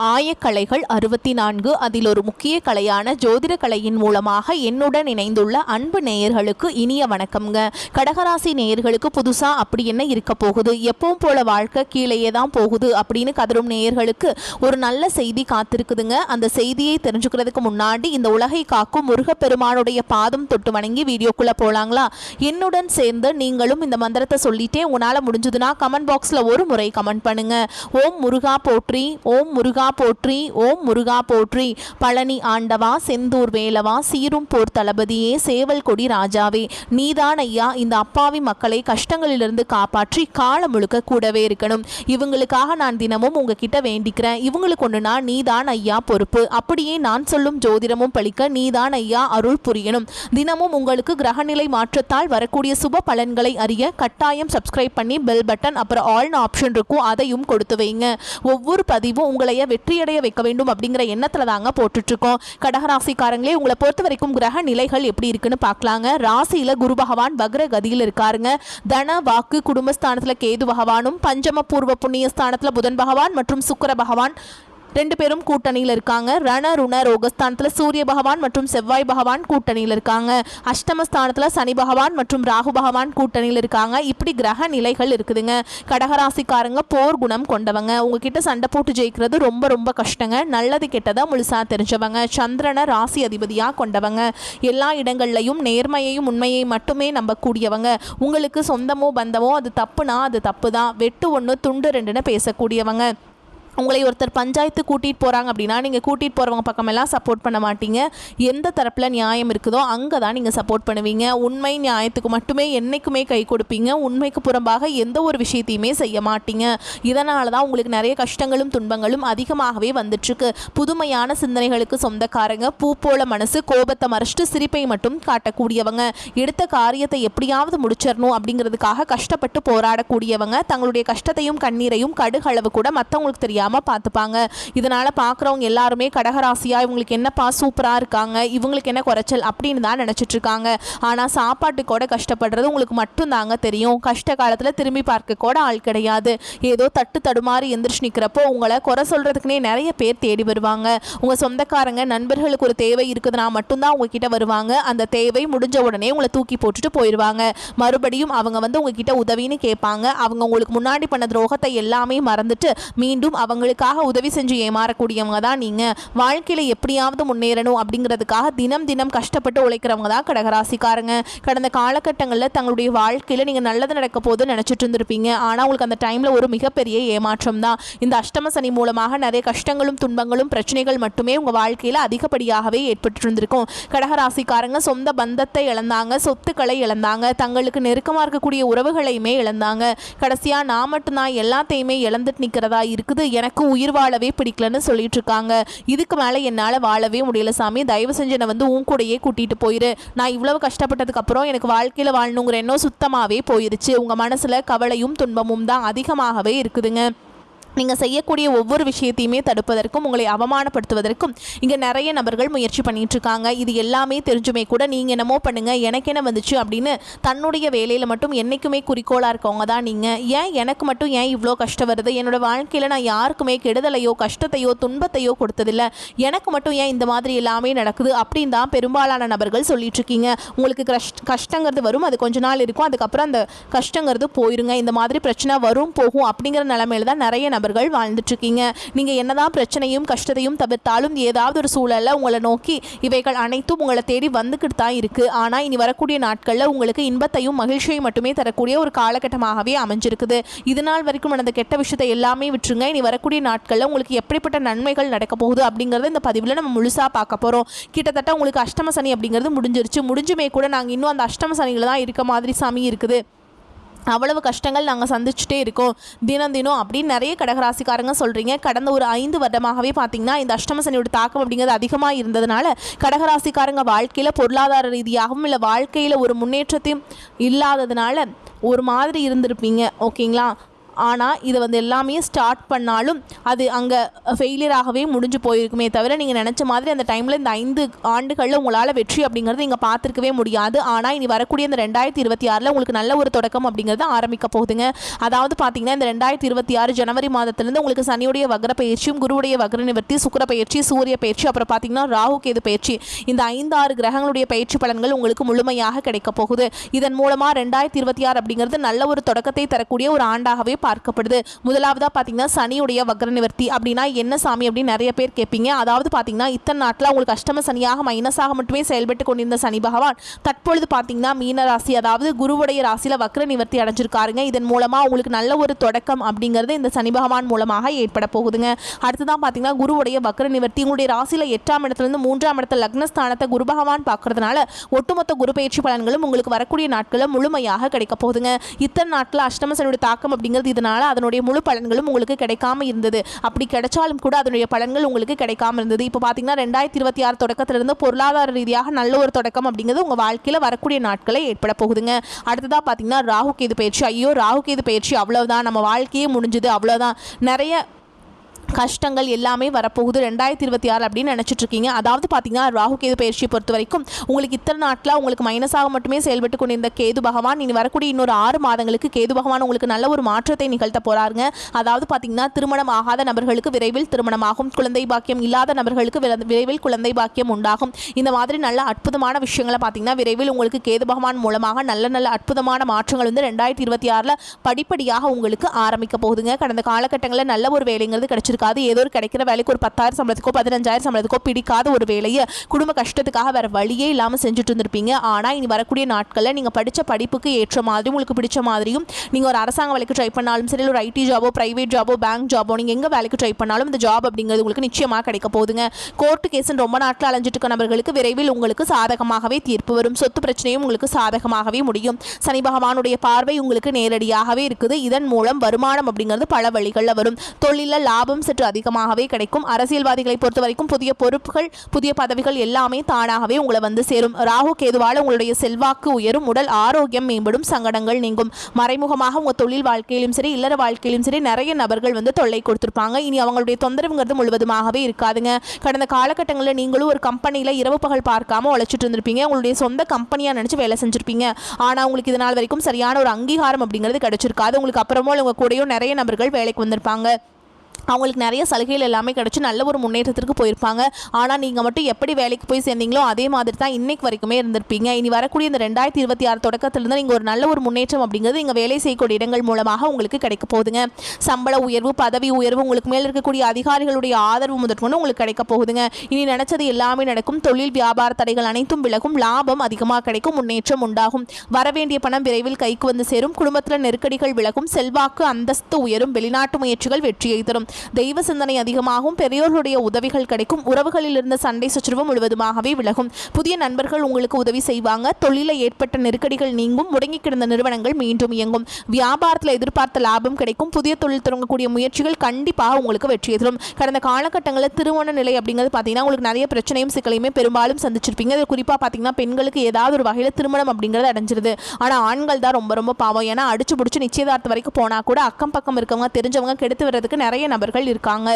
ஆயக்கலைகள் 64 அதில் ஒரு முக்கிய கலையான ஜோதிட கலையின் மூலமாக என்னுடன் இணைந்துள்ள அன்பு நேயர்களுக்கு இனிய வணக்கம்ங்க. கடகராசி நேயர்களுக்கு புதுசா அப்படி என்ன இருக்க போகுது, எப்பவும் போல வாழ்க்கை கீழேயே தான் போகுது அப்படின்னு கதரும் நேயர்களுக்கு ஒரு நல்ல செய்தி காத்திருக்குதுங்க. அந்த செய்தியை தெரிஞ்சுக்கிறதுக்கு முன்னாடி இந்த உலகை காக்கும் முருகப்பெருமானுடைய பாதம் தொட்டு வணங்கி வீடியோக்குள்ள போலாங்களா? என்னுடன் சேர்ந்து நீங்களும் இந்த மந்திரத்தை சொல்லிட்டே உங்களால முடிஞ்சதுன்னா கமெண்ட் பாக்ஸ்ல ஒரு முறை கமெண்ட் பண்ணுங்க. ஓம் முருகா போற்றி, ஓம் முருகா போற்றி, ஓம் முருகா போற்றி. பழனி ஆண்டவா, செந்தூர் வேலவா, சீரும் போர் தளபதியே, சேவல் கொடி ராஜாவே, நீதான் ஐயா இந்த அப்பாவி மக்களை கஷ்டங்களிலிருந்து காப்பாற்றி காலம் முழுக்க கூடவே இருக்கணும். இவங்களுக்காக நான் தினமும் உங்ககிட்ட வேண்டிக்கிறேன். இவங்களுக்கு ஒண்ணுனா நீதான் ஐயா பொறுப்பு. அப்படியே நான் சொல்லும் ஜோதிடமும் பழிக்க நீதான் ஐயா அருள் புரியணும். தினமும் உங்களுக்கு கிரகநிலை மாற்றத்தால் வரக்கூடிய சுப பலன்களை அறிய கட்டாயம் சப்ஸ்கிரைப் பண்ணி பெல் பட்டன் அப்புறம் ஆல்னு ஆப்ஷன் இருக்கும், அதையும் கொடுத்து வைங்க. ஒவ்வொரு பதிவும் உங்களைய வெற்றியடைய வைக்க வேண்டும் அப்படிங்கிற எண்ணத்துல தாங்க போட்டுட்டு இருக்கோம். கடகராசிக்காரங்களே, உங்களை பொறுத்த வரைக்கும் கிரக நிலைகள் எப்படி இருக்குன்னு பார்க்கலாங்க. ராசியில குரு பகவான் வக்ர கதியில் இருக்காருங்க. தன வாக்கு குடும்பஸ்தானத்துல கேது பகவானும், பஞ்சம பூர்வ புண்ணிய ஸ்தானத்துல புதன் பகவான் மற்றும் சுக்கிர பகவான் ரெண்டு பேரும் கூட்டணியில் இருக்காங்க. ரண ருண ரோகஸ்தானத்தில் சூரிய பகவான் மற்றும் செவ்வாய் பகவான் கூட்டணியில் இருக்காங்க. அஷ்டமஸ்தானத்தில் சனி பகவான் மற்றும் ராகு பகவான் கூட்டணியில் இருக்காங்க. இப்படி கிரக நிலைகள் இருக்குதுங்க. கடகராசிக்காரங்க போர் குணம் கொண்டவங்க. உங்ககிட்ட சண்டை போட்டு ஜெயிக்கிறது ரொம்ப ரொம்ப கஷ்டங்க. நல்லது கெட்டதை முழுசா தெரிஞ்சவங்க. சந்திரனை ராசி அதிபதியாக கொண்டவங்க. எல்லா இடங்கள்லையும் நேர்மையையும் உண்மையை மட்டுமே நம்பக்கூடியவங்க. உங்களுக்கு சொந்தமோ பந்தமோ அது தப்புனா அது தப்பு தான், வெட்டு ஒன்று துண்டு ரெண்டுன்னு பேசக்கூடியவங்க. உங்களை ஒருத்தர் பஞ்சாயத்து கூட்டிகிட்டு போகிறாங்க அப்படின்னா நீங்கள் கூட்டிகிட்டு போகிறவங்க பக்கமெல்லாம் சப்போர்ட் பண்ண மாட்டீங்க. எந்த தரப்பில் நியாயம் இருக்குதோ அங்கே தான் நீங்கள் சப்போர்ட் பண்ணுவீங்க. உண்மை நியாயத்துக்கு மட்டுமே என்றைக்குமே கை கொடுப்பீங்க. உண்மைக்கு புறம்பாக எந்த ஒரு விஷயத்தையுமே செய்ய மாட்டீங்க. இதனால தான் உங்களுக்கு நிறைய கஷ்டங்களும் துன்பங்களும் அதிகமாகவே வந்துட்டுருக்கு. புதுமையான சிந்தனைகளுக்கு சொந்தக்காரங்க. பூ போல மனசு, கோபத்தை மறைச்சிட்டு சிரிப்பை மட்டும் காட்டக்கூடியவங்க. எடுத்த காரியத்தை எப்படியாவது முடிச்சிடணும் அப்படிங்கிறதுக்காக கஷ்டப்பட்டு போராடக்கூடியவங்க. தங்களுடைய கஷ்டத்தையும் கண்ணீரையும் கடுகளவு கூட மற்றவங்களுக்கு தெரியாது பார்த்துப்பாங்க. இதனால பார்க்குறவங்க எல்லாருமே கடகராசியா இவங்களுக்கு என்னப்பா சூப்பரா இருக்காங்க, இவங்களுக்கு என்ன குறைச்சல் அப்படின்னு தான் நினைச்சிட்டு இருக்காங்க. ஆனா சாப்பாட்டுக்கூட கஷ்டப்படுறது உங்களுக்கு மட்டும் தாங்க தெரியும். கஷ்ட காலத்துல திரும்பி பார்க்க கூட ஆள் கிடையாது. ஏதோ தட்டு தடுமாறி எந்திரிச்சு நிற்கிறப்போ உங்களை குறை சொல்றதுக்குன்னே நிறைய பேர் தேடி வருவாங்க. உங்க சொந்தக்காரங்க நண்பர்களுக்கு ஒரு தேவை இருக்குதுன்னா மட்டும்தான் உங்ககிட்ட வருவாங்க. அந்த தேவை முடிஞ்ச உடனே உங்களை தூக்கி போட்டுட்டு போயிடுவாங்க. மறுபடியும் அவங்க உங்ககிட்ட உதவின்னு கேட்பாங்க. அவங்க உங்களுக்கு முன்னாடி பண்ண துரோகத்தை எல்லாமே மறந்துட்டு மீண்டும் அவங்களுக்காக உதவி செஞ்சு ஏமாறக்கூடியவங்க தான் நீங்க. வாழ்க்கையில எப்படியாவது முன்னேறணும் அப்படிங்கிறதுக்காக தினம் தினம் கஷ்டப்பட்டு உழைக்கிறவங்க தான் கடகராசிக்காரங்க. கடந்த காலகட்டங்களில் தங்களுடைய வாழ்க்கையில நீங்க நல்லது நடக்க போது நினைச்சிட்டு இருந்திருப்பீங்க. ஆனா உங்களுக்கு அந்த டைம்ல ஒரு மிகப்பெரிய ஏமாற்றம் தான். இந்த அஷ்டம சனி மூலமாக நிறைய கஷ்டங்களும் துன்பங்களும் பிரச்சனைகள் மட்டுமே உங்க வாழ்க்கையில அதிகப்படியாகவே ஏற்பட்டு இருந்திருக்கும். கடகராசிக்காரங்க சொந்த பந்தத்தை இழந்தாங்க, சொத்துக்களை இழந்தாங்க, தங்களுக்கு நெருக்கமா இருக்கக்கூடிய உறவுகளையுமே இழந்தாங்க. கடைசியா நான் மட்டும்தான் எல்லாத்தையுமே இழந்துட்டு நிற்கிறதா இருக்குது, எனக்கு உயிர் வாழவே பிடிக்கலன்னு சொல்லிட்டு இருக்காங்க. இதுக்கு மேலே என்னால் வாழவே முடியல சாமி, தயவு செஞ்சு என்னை உன் கூடையே கூட்டிகிட்டு போயிரு. நான் இவ்வளவு கஷ்டப்பட்டதுக்கு அப்புறம் எனக்கு வாழ்க்கையில் வாழணுங்கிற எண்ணம் சுத்தமாகவே போயிருச்சு. உங்கள் மனசில் கவலையும் துன்பமும் தான் அதிகமாகவே இருக்குதுங்க. நீங்கள் செய்யக்கூடிய ஒவ்வொரு விஷயத்தையுமே தடுப்பதற்கும் உங்களை அவமானப்படுத்துவதற்கும் இங்கே நிறைய நபர்கள் முயற்சி பண்ணிட்டு இருக்காங்க. இது எல்லாமே தெரிஞ்சுமே கூட நீங்கள் என்னமோ பண்ணுங்க, எனக்கு என்ன வந்துச்சு அப்படின்னு தன்னுடைய வேலையில் மட்டும் என்றைக்குமே குறிக்கோளாக இருக்கவங்க தான் நீங்கள். ஏன் எனக்கு மட்டும் ஏன் இவ்வளோ கஷ்டம் வருது, என்னோட வாழ்க்கையில் நான் யாருக்குமே கெடுதலையோ கஷ்டத்தையோ துன்பத்தையோ கொடுத்ததில்லை, எனக்கு மட்டும் ஏன் இந்த மாதிரி எல்லாமே நடக்குது அப்படின்னு தான் பெரும்பாலான நபர்கள் சொல்லிட்டு இருக்கீங்க. உங்களுக்கு கஷ்டங்கிறது வரும், அது கொஞ்ச நாள் இருக்கும், அதுக்கப்புறம் அந்த கஷ்டங்கிறது போயிருங்க. இந்த மாதிரி பிரச்சனை வரும் போகும் அப்படிங்கிற நிலைமையில தான் நிறைய நபர்கள் வாழ்ந்துட்டு இருக்கீங்க. நீங்க என்னதான் பிரச்சனையும் கஷ்டத்தையும் தவிர்த்தாலும் ஏதாவது ஒரு சூழல்ல உங்களை நோக்கி இவைகள் அனைத்தும் உங்களை தேடி வந்துக்கிட்டு தான் இருக்கு. ஆனா இனி வரக்கூடிய நாட்கள்ல உங்களுக்கு இன்பத்தையும் மகிழ்ச்சியையும் மட்டுமே தரக்கூடிய ஒரு காலகட்டமாகவே அமைஞ்சிருக்குது. இது நாள் வரைக்கும் நடந்த கெட்ட விஷயத்தை எல்லாமே விட்டுருங்க. இனி வரக்கூடிய நாட்கள்ல உங்களுக்கு எப்படிப்பட்ட நன்மைகள் நடக்க போகுது அப்படிங்கறத இந்த பதிவுல நம்ம முழுசா பார்க்க போறோம். கிட்டத்தட்ட உங்களுக்கு அஷ்டம சனி அப்படிங்கிறது முடிஞ்சிருச்சு. முடிஞ்சுமே கூட நாங்க இன்னும் அந்த அஷ்டம சனியில தான் இருக்க மாதிரி சாமி இருக்குது. அவ்வளவு கஷ்டங்கள் நாங்கள் சந்திச்சுட்டே இருக்கோம் தினம் தினம் அப்படின்னு நிறைய கடகராசிக்காரங்க சொல்கிறீங்க. கடந்த ஒரு 5 வருடமாகவே பார்த்தீங்கன்னா இந்த அஷ்டம சனியோட தாக்கம் அப்படிங்கிறது அதிகமாக இருந்ததுனால கடகராசிக்காரங்க வாழ்க்கையில் பொருளாதார ரீதியாகவும் இல்லை வாழ்க்கையில் ஒரு முன்னேற்றத்தையும் இல்லாததுனால ஒரு மாதிரி இருந்திருப்பீங்க. ஓகேங்களா? ஆனால் இது வந்து எல்லாமே ஸ்டார்ட் பண்ணாலும் அது அங்கே ஃபெயிலியராகவே முடிஞ்சு போயிருக்குமே தவிர நீங்கள் நினச்ச மாதிரி அந்த டைமில் இந்த 5 ஆண்டுகளில் உங்களால் வெற்றி அப்படிங்கிறது நீங்கள் பார்த்துருக்கவே முடியாது. ஆனால் இனி வரக்கூடிய இந்த 2026 உங்களுக்கு நல்ல ஒரு தொடக்கம் அப்படிங்கிறது ஆரம்பிக்க போகுதுங்க. அதாவது பார்த்தீங்கன்னா இந்த 2026 ஜனவரி மாதத்திலிருந்து உங்களுக்கு சனியுடைய வக்ர பயிற்சியும் குருவுடைய வக்ர நிவர்த்தி சுக்கிர பயிற்சி சூரிய பயிற்சி அப்புறம் பார்த்தீங்கன்னா ராகு கேது பயிற்சி இந்த 5-6 கிரகங்களுடைய பயிற்சி பலன்கள் உங்களுக்கு முழுமையாக கிடைக்க போகுது. இதன் மூலமாக 2026 அப்படிங்கிறது நல்ல ஒரு தொடக்கத்தை தரக்கூடிய ஒரு ஆண்டாகவே பார்க்கப்படுது. முதலாவதாக பார்த்தீங்கன்னா சனியுடைய வக்ர நிவர்த்தி அப்படின்னா என்ன சாமி அப்படின்னு நிறைய பேர் கேட்பீங்க. அதாவது பார்த்தீங்கன்னா இத்தனை நாட்டில் உங்களுக்கு அஷ்டம சனியாக மைனஸாக மட்டுமே செயல்பட்டு கொண்டிருந்த சனி பகவான் தற்பொழுது பார்த்தீங்கன்னா மீன ராசி அதாவது குருவுடைய ராசியில் வக்ர நிவர்த்தி அடைஞ்சிருக்காருங்க. இதன் மூலமாக உங்களுக்கு நல்ல ஒரு தொடக்கம் அப்படிங்கிறது இந்த சனி பகவான் மூலமாக ஏற்பட போகுதுங்க. அடுத்ததான் பார்த்தீங்கன்னா குருவுடைய வக்ர நிவர்த்தி உங்களுடைய ராசியில் 8ஆம் இடத்துலேருந்து 3ஆம் இடத்துல லக்னஸ்தானத்தை குரு பகவான் பார்க்கறதுனால ஒட்டுமொத்த குரு பயிற்சி பலன்களும் உங்களுக்கு வரக்கூடிய நாட்களில் முழுமையாக கிடைக்க போகுதுங்க. இத்தனை நாட்டில் அஷ்டம சனியுடைய தாக்கம் அப்படிங்கிறது இதனால அதனுடைய முழு பலன்களும் உங்களுக்கு கிடைக்காம இருந்தது. அப்படி கிடைச்சாலும் கூட அதனுடைய பலன்கள் உங்களுக்கு கிடைக்காம இருந்தது. இப்போ பார்த்தீங்கன்னா 2026 தொடக்கத்திலிருந்து பொருளாதார ரீதியாக நல்ல ஒரு தொடக்கம் அப்படிங்கிறது உங்கள் வாழ்க்கையில் வரக்கூடிய நாட்களை ஏற்பட போகுதுங்க. அடுத்ததாக பார்த்தீங்கன்னா ராகு கேது பயிற்சி. ஐயோ ராகு கேது பயிற்சி அவ்வளோதான் நம்ம வாழ்க்கையே முடிஞ்சுது அவ்வளோதான் நிறைய கஷ்டங்கள் எல்லாமே வரப்போகுது 2026 அப்படின்னு நினச்சிட்டு இருக்கீங்க. அதாவது பார்த்தீங்கன்னா ராகு கேது பயிற்சியை பொறுத்த வரைக்கும் உங்களுக்கு இத்தனை நாட்டில் உங்களுக்கு மைனஸாக மட்டுமே செயல்பட்டு கொண்டிருந்த கேது பகவான் இனி வரக்கூடிய இன்னொரு 6 மாதங்களுக்கு கேது பகவான் உங்களுக்கு நல்ல ஒரு மாற்றத்தை நிகழ்த்த போகிறாருங்க. அதாவது பார்த்தீங்கன்னா திருமணம் ஆகாத நபர்களுக்கு விரைவில் திருமணமாகும், குழந்தை பாக்கியம் இல்லாத நபர்களுக்கு விரைவில் குழந்தை பாக்கியம் உண்டாகும். இந்த மாதிரி நல்ல அற்புதமான விஷயங்களை பார்த்தீங்கன்னா விரைவில் உங்களுக்கு கேது பகவான் மூலமாக நல்ல நல்ல அற்புதமான மாற்றங்கள் வந்து 2026 படிப்படியாக உங்களுக்கு ஆரம்பிக்க போகுதுங்க. கடந்த காலகட்டங்களில் நல்ல ஒரு வேலைங்கிறது கிடைச்சிருக்கு. ஏதோ ஒரு கிடைக்கிற வேலைக்கு ஒரு 10,000 சம்பளத்துக்கோ 15,000 சம்பளத்துக்கோ பிடிக்காத ஒரு வேலையை குடும்ப கஷ்டத்துக்காக வேற வழியே இல்லாமல் செஞ்சுட்டு இருந்திருப்பீங்க. ஆனால் இனி வரக்கூடிய நாட்களில் நீங்கள் படித்த படிப்புக்கு ஏற்ற மாதிரி உங்களுக்கு பிடிச்ச மாதிரியும் நீங்கள் ஒரு அரசாங்க வேலைக்கு ட்ரை பண்ணாலும் சரி ஒரு ஐடி ஜாபோ பிரைவேட் ஜாபோ பேங்க் ஜாபோ நீங்கள் எங்கே வேலைக்கு ட்ரை பண்ணாலும் இந்த ஜாப் அப்படிங்கிறது உங்களுக்கு நிச்சயமாக கிடைக்க போகுதுங்க. கோர்ட்டு கேஸுன்னு ரொம்ப நாட்டில் அலைஞ்சிட்டு இருக்க நபர்களுக்கு விரைவில் உங்களுக்கு சாதகமாகவே தீர்ப்பு வரும். சொத்து பிரச்சனையும் உங்களுக்கு சாதகமாகவே முடியும். சனி பகவானுடைய பார்வை உங்களுக்கு நேரடியாகவே இருக்குது. இதன் மூலம் வருமானம் அப்படிங்கிறது பல வழிகளில் வரும். தொழிலில் லாபம் சற்று அதிகமாகவே கிடைக்கும். அரசியல்வாதிகளை பொறுத்த வரைக்கும் புதிய பொறுப்புகள் புதிய பதவிகள் எல்லாமே தானாகவே உங்களை வந்து சேரும். ராகு கேதுவால் உங்களுடைய செல்வாக்கு உயரும், உடல் ஆரோக்கியம் மேம்படும், சங்கடங்கள் நீங்கும். மறைமுகமாக உங்கள் தொழில் வாழ்க்கையிலும் சரி இல்லற வாழ்க்கையிலும் சரி நிறைய நபர்கள் வந்து தொல்லை கொடுத்துருப்பாங்க. இனி அவங்களுடைய தொந்தரவுங்கிறது முழுவதுமாகவே இருக்காதுங்க. கடந்த காலகட்டங்களில் நீங்களும் ஒரு கம்பெனியில் இரவு பகல் பார்க்காம உழைச்சிட்டு இருந்திருப்பீங்க. உங்களுடைய சொந்த கம்பெனியாக நினச்சி வேலை செஞ்சுருப்பீங்க. ஆனால் உங்களுக்கு இதனால் வரைக்கும் சரியான ஒரு அங்கீகாரம் அப்படிங்கிறது கிடைச்சிருக்காது. உங்களுக்கு அப்புறமா உங்கள் கூடயும் நிறைய நபர்கள் வேலைக்கு வந்திருப்பாங்க. அவங்களுக்கு நிறைய சலுகைகள் எல்லாமே கிடச்சி நல்ல ஒரு முன்னேற்றத்திற்கு போயிருப்பாங்க. ஆனால் நீங்கள் மட்டும் எப்படி வேலைக்கு போய் சேர்ந்தீங்களோ அதே மாதிரி தான் இன்னைக்கு வரைக்குமே இருந்திருப்பீங்க. இனி வரக்கூடிய இந்த 2026 தொடக்கத்திலிருந்து நீங்கள் ஒரு நல்ல ஒரு முன்னேற்றம் அப்படிங்கிறது இங்கே வேலை செய்யக்கூடிய இடங்கள் மூலமாக உங்களுக்கு கிடைக்க போகுதுங்க. சம்பள உயர்வு பதவி உயர்வு உங்களுக்கு மேலே இருக்கக்கூடிய அதிகாரிகளுடைய ஆதரவு முதற்கொண்டு உங்களுக்கு கிடைக்க போகுதுங்க. இனி நினைச்சது எல்லாமே நடக்கும். தொழில் வியாபார தடைகள் அனைத்தும் விலகும், லாபம் அதிகமாக கிடைக்கும், முன்னேற்றம் உண்டாகும். வரவேண்டிய பணம் விரைவில் கைக்கு வந்து சேரும், குடும்பத்தில் நெருக்கடிகள் விலகும், செல்வாக்கு அந்தஸ்து உயரும், வெளிநாட்டு முயற்சிகள் வெற்றியை தரும், தெய்வ சிந்தனை அதிகமாகும், பெரியோர்களுடைய உதவிகள் கிடைக்கும், உறவுகளில் இருந்த சண்டை சச்சரவு முழுவதுமாகவே விலகும், புதிய நண்பர்கள் உங்களுக்கு உதவி செய்வாங்க, தொழிலில் ஏற்பட்ட நெருக்கடிகள் நீங்கும், முடங்கி கிடந்த நிறுவனங்கள் மீண்டும் இயங்கும், வியாபாரத்தில் எதிர்பார்த்த லாபம் கிடைக்கும், புதிய தொழில் தொடங்கக்கூடிய முயற்சிகள் கண்டிப்பாக உங்களுக்கு வெற்றியை தரும். கடந்த காலகட்டங்களில் திருமண நிலை அப்படிங்கிறது பார்த்தீங்கன்னா உங்களுக்கு நிறைய பிரச்சனையும் சிக்கலையுமே பெரும்பாலும் சந்திச்சிருப்பீங்க. அது குறிப்பாக பார்த்தீங்கன்னா பெண்களுக்கு ஏதாவது ஒரு வகையில் திருமணம் அப்படிங்கிறது அடைஞ்சிருது. ஆனால் ஆண்கள் தான் ரொம்ப ரொம்ப பாவம். ஏன்னா அடிச்சு பிடிச்சி நிச்சயதார்த்தம் வரைக்கும் போனால் கூட அக்கம் பக்கம் இருக்கவங்க தெரிஞ்சவங்க கெடுத்து வர்றதுக்கு நிறைய நபர்கள் இருக்காங்க.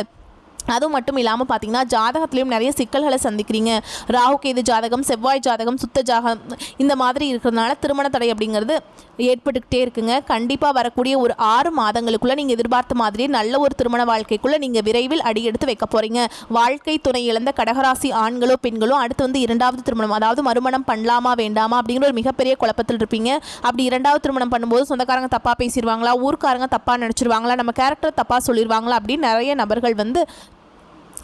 அதுவும் மட்டும் இல்லாமல் பார்த்தீங்கன்னா ஜாதகத்திலையும் நிறைய சிக்கல்களை சந்திக்கிறீங்க. ராகு கேது ஜாதகம் செவ்வாய் ஜாதகம் சுத்த ஜாதகம் இந்த மாதிரி இருக்கிறதுனால திருமண தடை அப்படிங்கிறது ஏற்பட்டுக்கிட்டே இருக்குங்க. கண்டிப்பாக வரக்கூடிய ஒரு 6 மாதங்களுக்குள்ளே நீங்கள் எதிர்பார்த்த மாதிரி நல்ல ஒரு திருமண வாழ்க்கைக்குள்ளே நீங்கள் விரைவில் அடியெடுத்து வைக்க போகிறீங்க. வாழ்க்கை துணை இழந்த கடகராசி ஆண்களோ பெண்களோ அடுத்து வந்து 2வது திருமணம் அதாவது மறுமணம் பண்ணலாமா வேண்டாமா அப்படிங்கிற ஒரு மிகப்பெரிய குழப்பத்தில் இருப்பீங்க. அப்படி 2வது திருமணம் பண்ணும்போது சொந்தக்காரங்க தப்பாக பேசிடுவாங்களா, ஊர்க்காரங்க தப்பாக நினச்சிருவாங்களா, நம்ம கேரக்டர் தப்பாக சொல்லிடுவாங்களா அப்படின்னு நிறைய நபர்கள் வந்து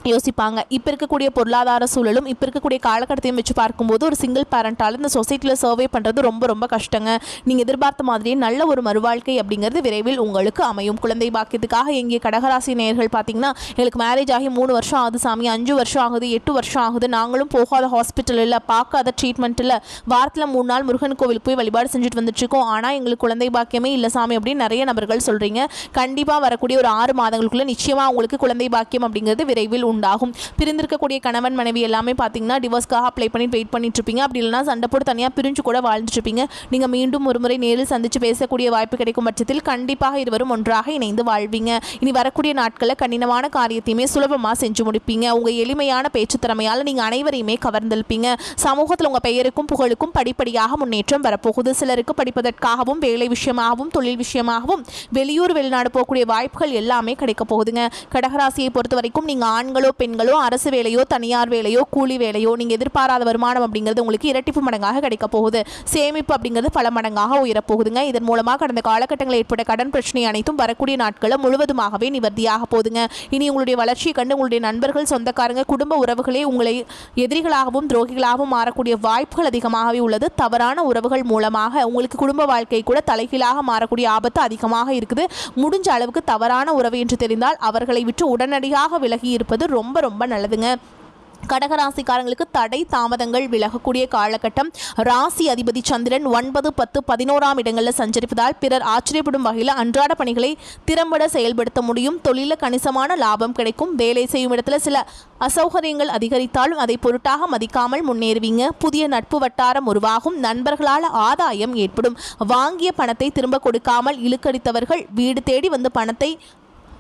யோசிப்பாங்க. இப்போ இருக்கக்கூடிய பொருளாதார சூழலும் இப்போ இருக்கக்கூடிய காலகட்டத்தையும் வச்சு பார்க்கும்போது ஒரு சிங்கிள் பேரண்டால் இந்த சொசைட்டியில் சர்வே பண்ணுறது ரொம்ப ரொம்ப கஷ்டங்க. நீங்கள் எதிர்பார்த்த மாதிரியே நல்ல ஒரு மறுவாழ்க்கை அப்படிங்கிறது விரைவில் உங்களுக்கு அமையும். குழந்தை பாக்கியத்துக்காக எங்கே கடகராசி நேயர்கள் பார்த்தீங்கன்னா எங்களுக்கு மேரேஜ் ஆகி 3 வருஷம் ஆகுது சாமி, 5 வருஷம் ஆகுது, 8 வருஷம் ஆகுது, நாங்களும் போகாத ஹாஸ்பிட்டல் இல்லை, பார்க்காத ட்ரீட்மெண்ட் இல்லை, வாரத்தில் 3 நாள் முருகன் கோவிலுக்கு போய் வழிபாடு செஞ்சுட்டு வந்துட்டுருக்கோம், ஆனால் எங்களுக்கு குழந்தை பாக்கியமே இல்லை சாமி அப்படின்னு நிறைய நபர்கள் சொல்கிறீங்க. கண்டிப்பாக வரக்கூடிய ஒரு 6 மாதங்களுக்குள்ளே நிச்சயமாக உங்களுக்கு குழந்தை பாக்கியம் அப்படிங்கிறது விரைவில் உண்டாகும். பிரிந்திருக்கக்கூடிய கணவன் மனைவி எல்லாமே பார்த்தீங்கன்னா டிவோர்ஸ்க்காக அப்ளை பண்ணி வெயிட் பண்ணிட்டு இருப்பீங்க. அப்படி இல்லைனா சண்டை போட்டு தனியாக பிரிஞ்சு கூட வாழ்ந்துட்டு இருப்பீங்க. நீங்கள் மீண்டும் ஒரு முறை நேரில் சந்தித்து பேசக்கூடிய வாய்ப்பு கிடைக்கும் பட்சத்தில் கண்டிப்பாக இருவரும் ஒன்றாக இணைந்து வாழ்வீங்க. இனி வரக்கூடிய நாட்களில் கடினமான காரியத்தையுமே சுலபமாக செஞ்சு முடிப்பீங்க. உங்கள் எளிமையான பேச்சு திறமையால் நீங்கள் அனைவரையுமே கவர்ந்திருப்பீங்க. சமூகத்தில் உங்கள் பெயருக்கும் புகழுக்கும் படிப்படியாக முன்னேற்றம் வரப்போகுது. சிலருக்கு படிப்பதற்காகவும் வேலை விஷயமாகவும் தொழில் விஷயமாகவும் வெளியூர் வெளிநாடு போகக்கூடிய வாய்ப்புகள் எல்லாமே கிடைக்க போகுதுங்க. கடகராசியை பொறுத்த வரைக்கும் நீங்கள் ஆண்களோ பெண்களோ அரசு வேலையோ தனியார் வேலையோ கூலி வேலையோ நீங்கள் எதிர்பாராத வருமானம் அப்படிங்கிறது உங்களுக்கு இரட்டிப்பு மடங்காக கிடைக்க போகுது. சேமிப்பு அப்படிங்கிறது பல மடங்காக உயரப்போகுதுங்க. இதன் மூலமாக கடந்த காலகட்டங்களில் ஏற்பட்ட கடன் பிரச்சனை அனைத்தும் வரக்கூடிய நாட்களில் முழுவதுமாகவே நிவர்த்தியாக போகுதுங்க. இனி உங்களுடைய வளர்ச்சியை கண்டு உங்களுடைய நண்பர்கள் சொந்தக்காரங்க குடும்ப உறவுகளே உங்களை எதிரிகளாகவும் துரோகிகளாகவும் மாறக்கூடிய வாய்ப்புகள் அதிகமாகவே உள்ளது. தவறான உறவுகள் மூலமாக உங்களுக்கு குடும்ப வாழ்க்கை கூட தலைகீழாக மாறக்கூடிய ஆபத்து அதிகமாக இருக்குது. முடிஞ்ச அளவுக்கு தவறான உறவு என்று தெரிந்தால் அவர்களை விட்டு உடனடியாக விலகி இருப்பது ரொம்ப ரொம்ப நல்லதுங்க. கடகராசிக்காரங்களுக்கு தடை தாமதங்கள் விலகக்கூடிய காலகட்டம். ராசி அதிபதி சந்திரன் 9, 10, 11ஆம் இடங்களில் சஞ்சரிப்பதால் பிறர் ஆச்சரியப்படும் வகையில் அன்றாட பணிகளை திறம்பட செயல்படுத்த முடியும். தொழிலில் கணிசமான லாபம் கிடைக்கும். வேலை செய்யும் இடத்துல சில அசௌகரியங்கள் அதிகரித்தாலும் அதை பொருட்டாக மதிக்காமல் முன்னேறுவீங்க. புதிய நட்பு வட்டாரம் உருவாகும். நண்பர்களால் ஆதாயம் ஏற்படும். வாங்கிய பணத்தை திரும்ப கொடுக்காமல் இழுக்கடித்தவர்கள் வீடு தேடி வந்து பணத்தை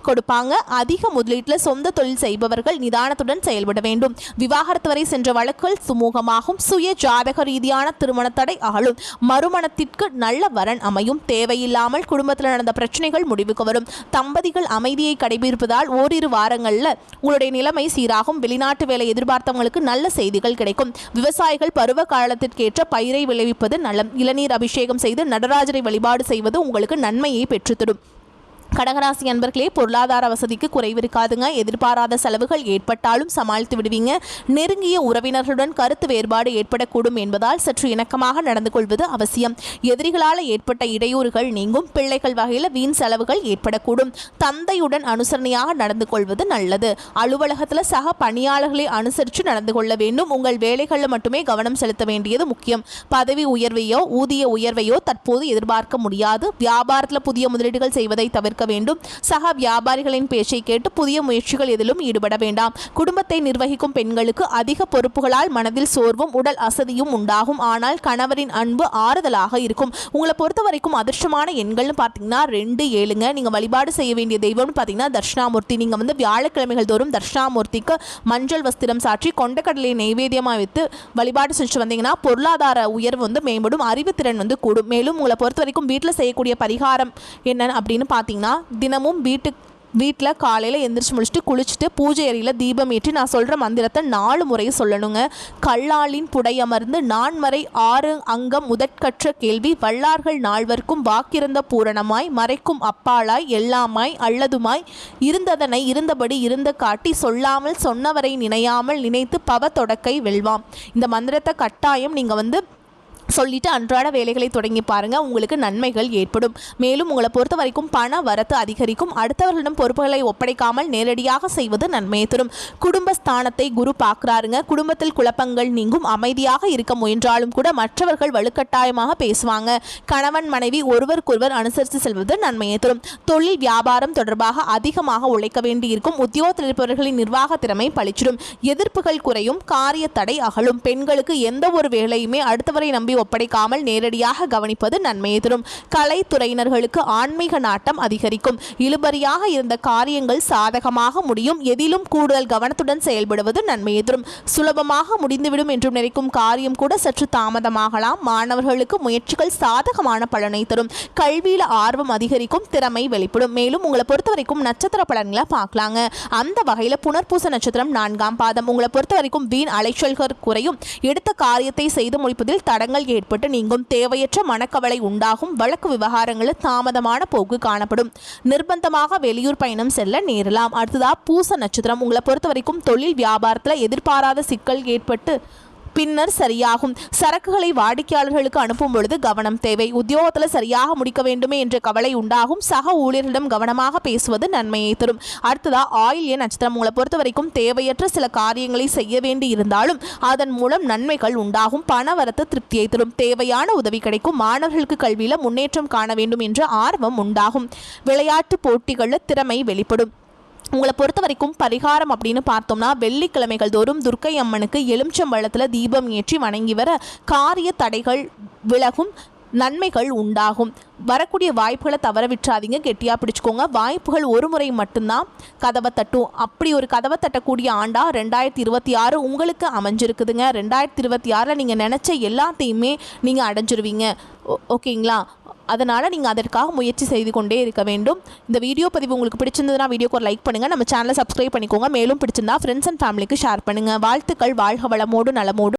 கொடுப்பாங்க. அதிக முதலீட்டில் சொந்த தொழில் செய்பவர்கள் நிதானத்துடன் செயல்பட வேண்டும். விவாகரத்து வரை சென்ற வழக்குகள் சுமூகமாகும். சுய ஜாதக ரீதியான திருமண தடை அகலும். மறுமணத்திற்கு நல்ல வரன் அமையும். தேவையில்லாமல் குடும்பத்தில் நடந்த பிரச்சனைகள் முடிவுக்கு வரும். தம்பதிகள் அமைதியை கடைபிடிப்பதால் ஓரிரு வாரங்களில் உங்களுடைய நிலைமை சீராகும். வெளிநாட்டு வேலை எதிர்பார்த்தவங்களுக்கு நல்ல செய்திகள் கிடைக்கும். விவசாயிகள் பருவ காலத்திற்கேற்ற பயிரை விளைவிப்பது நலம். இளநீர் அபிஷேகம் செய்து நடராஜரை வழிபாடு செய்வது உங்களுக்கு நன்மையை பெற்றுத்தரும். கடகராசி அன்பர்களே, பொருளாதார வசதிக்கு குறைவு இருக்காதுங்க. எதிர்பாராத செலவுகள் ஏற்பட்டாலும் சமாளித்து விடுவீங்க. நெருங்கிய உறவினர்களுடன் கருத்து வேறுபாடு ஏற்படக்கூடும் என்பதால் சற்று இணக்கமாக நடந்து கொள்வது அவசியம். எதிரிகளால் ஏற்பட்ட இடையூறுகள் நீங்கும். பிள்ளைகள் வகையில் வீண் செலவுகள் ஏற்படக்கூடும். தந்தையுடன் அனுசரணையாக நடந்து கொள்வது நல்லது. அலுவலகத்தில் சக பணியாளர்களை அனுசரித்து நடந்து கொள்ள வேண்டும். உங்கள் வேலைகளில் மட்டுமே கவனம் செலுத்த வேண்டியது முக்கியம். பதவி உயர்வையோ ஊதிய உயர்வையோ தற்போது எதிர்பார்க்க முடியாது. வியாபாரத்தில் புதிய முதலீடுகள் செய்வதை தவிர்க்க வேண்டும். சக வியாபாரிகளின் பேச்சை கேட்டு புதிய முயற்சிகள் எதிலும் ஈடுபட வேண்டாம். குடும்பத்தை நிர்வகிக்கும் பெண்களுக்கு அதிக பொறுப்புகளால் மனதில் சோர்வும் உடல் அசதியும் உண்டாகும். ஆனால் கணவரின் அன்பு ஆறுதலாக இருக்கும். உங்களை பொறுத்த வரைக்கும் அதிர்ஷ்டமான எண்கள்னு பார்த்தீங்கன்னா 2, 7ங்க. நீங்கள் வழிபாடு செய்ய வேண்டிய தெய்வம்னு பார்த்தீங்கன்னா தட்சிணாமூர்த்தி. நீங்கள் வந்து வியாழக்கிழமைகள் தோறும் தட்சிணாமூர்த்திக்கு மஞ்சள் வஸ்திரம் சாற்றி கொண்டக்கடலை நெய்வேத்தியமாக வைத்து வழிபாடு செஞ்சு வந்தீங்கன்னா பொருளாதார உயர்வு வந்து மேம்படும். அறிவுத்திறன் வந்து கூடும். மேலும் உங்களை பொறுத்த வரைக்கும் வீட்டில் செய்யக்கூடிய பரிகாரம் என்ன அப்படின்னு பார்த்தீங்கன்னா, தினமும் வீட்டில் காலையில் எந்திரிச்சு முடிச்சுட்டு குளிச்சுட்டு பூஜை அறையில் தீபம் ஏற்றி நான் சொல்கிற மந்திரத்தை 4 முறை சொல்லணுங்க. கல்லாலின் புடையமர்ந்து நான்மறை 6 அங்கம் முதற்கற்ற கேள்வி வல்லார்கள் நால்வர்க்கும் வாக்கிறந்த பூரணமாய் மறைக்கும் அப்பாலாய் எல்லாமாய் அல்லதுமாய் இருந்ததனை இருந்தபடி இருந்த காட்டி சொல்லாமல் சொன்னவரை நினையாமல் நினைத்து பவ தொடக்கை வெல்வாம். இந்த மந்திரத்தை கட்டாயம் நீங்கள் வந்து சொல்லிட்டு அன்றாட வேலைகளை தொடங்கி பாருங்க. உங்களுக்கு நன்மைகள் ஏற்படும். மேலும் உங்களை பொறுத்த வரைக்கும் பண வரத்து அதிகரிக்கும். அடுத்தவர்களிடம் பொறுப்புகளை ஒப்படைக்காமல் நேரடியாக செய்வது நன்மையை தரும். குடும்பஸ்தானத்தை குரு பார்க்குறாருங்க. குடும்பத்தில் குழப்பங்கள் நீங்கும். அமைதியாக இருக்க முயன்றாலும் கூட மற்றவர்கள் வலுக்கட்டாயமாக பேசுவாங்க. கணவன் மனைவி ஒருவருக்கொருவர் அனுசரித்து செல்வது நன்மையை தரும். தொழில் வியாபாரம் தொடர்பாக அதிகமாக உழைக்க வேண்டியிருக்கும். உத்தியோகத்தில் இருப்பவர்களின் நிர்வாக திறமை பளிச்சிடும். எதிர்ப்புகள் குறையும். காரிய தடை அகலும். பெண்களுக்கு எந்த ஒரு வேலையுமே அடுத்தவரை நம்பி ஒப்படைக்காமல் நேரடியாக கவனிப்பது நன்மையை தரும். கலைத்துறையினர்களுக்கு ஆன்மீக நாட்டம் அதிகரிக்கும். இழுபறியாக இருந்த காரியங்கள் சாதகமாக முடியும். எதிலும் கூடுதல் கவனத்துடன் செயல்படுவது நன்மையை தரும். சுலபமாக முடிந்துவிடும் என்று நினைக்கும் காரியம் கூட சற்று தாமதமாகலாம். மாணவர்களுக்கு முயற்சிகள் சாதகமான பலனை தரும். கல்வியில் ஆர்வம் அதிகரிக்கும். திறமை வெளிப்படும். மேலும் உங்களை பொறுத்த வரைக்கும் நட்சத்திர பலன்களை பார்க்கலாங்க. அந்த வகையில் புனர்பூச நட்சத்திரம் 4ஆம் பாதம். உங்களை பொறுத்த வரைக்கும் வீண் அலைச்சல்கள் குறையும். எடுத்த காரியத்தை செய்து முடிப்பதில் தடங்கள் ஏற்பட்டு நீங்கும். தேவையற்ற மனக்கவலை உண்டாகும். வழக்கு விவகாரங்களில் தாமதமான போக்கு காணப்படும். நிர்பந்தமாக வெளியூர் பயணம் செல்ல நேரலாம். அடுத்ததா பூச நட்சத்திரம். உங்களை பொறுத்த வரைக்கும் தொழில் வியாபாரத்தில் எதிர்பாராத சிக்கல் ஏற்பட்டு பின்னர் சரியாகும். சரக்குகளை வாடிக்கையாளர்களுக்கு அனுப்பும் பொழுது கவனம் தேவை. உத்தியோகத்தில் சரியாக முடிக்க வேண்டுமே என்ற கவலை உண்டாகும். சக ஊழியர்களிடம் கவனமாக பேசுவது நன்மையை தரும். அடுத்ததா ஆயில்ய நட்சத்திரம். உங்களை பொறுத்த வரைக்கும் தேவையற்ற சில காரியங்களை செய்ய வேண்டி இருந்தாலும் அதன் மூலம் நன்மைகள் உண்டாகும். பணவரத்து திருப்தியை தரும். தேவையான உதவி கிடைக்கும். மாணவர்களுக்கு கல்வியில் முன்னேற்றம் காண வேண்டும் என்ற ஆர்வம் உண்டாகும். விளையாட்டு போட்டிகளில் திறமை வெளிப்படும். உங்களை பொறுத்த வரைக்கும் பரிகாரம் அப்படின்னு பார்த்தோம்னா வெள்ளிக்கிழமைகள் தோறும் துர்க்கை அம்மனுக்கு எலுமிச்சம்பழத்தில் தீபம் ஏற்றி வணங்கி வர காரிய தடைகள் விலகும், நன்மைகள் உண்டாகும். வரக்கூடிய வாய்ப்புகளை தவற விட்டுறாதீங்க, கெட்டியாக பிடிச்சிக்கோங்க. வாய்ப்புகள் ஒரு முறை மட்டும்தான் கதவை தட்டும். அப்படி ஒரு கதவை தட்டக்கூடிய ஆண்டா 2026 உங்களுக்கு அமைஞ்சிருக்குதுங்க. 2026 நீங்கள் நினச்ச எல்லாத்தையுமே நீங்கள் அடைஞ்சிருவீங்க. ஓகேங்களா? அதனால் நீங்கள் அதற்காக முயற்சி செய்து கொண்டே இருக்க வேண்டும். இந்த வீடியோ பதிவு உங்களுக்கு பிடிச்சிருந்ததுன்னா வீடியோக்கு ஒரு லைக் பண்ணுங்கள். நம்ம சேனலை சப்ஸ்கிரைப் பண்ணிக்கோங்க. மேலும் பிடிச்சிருந்தா ஃப்ரெண்ட்ஸ் அண்ட் ஃபேமிலிக்கு ஷேர் பண்ணுங்கள். வாழ்த்துக்கள். வாழ்க வளமோடு நலமோடு.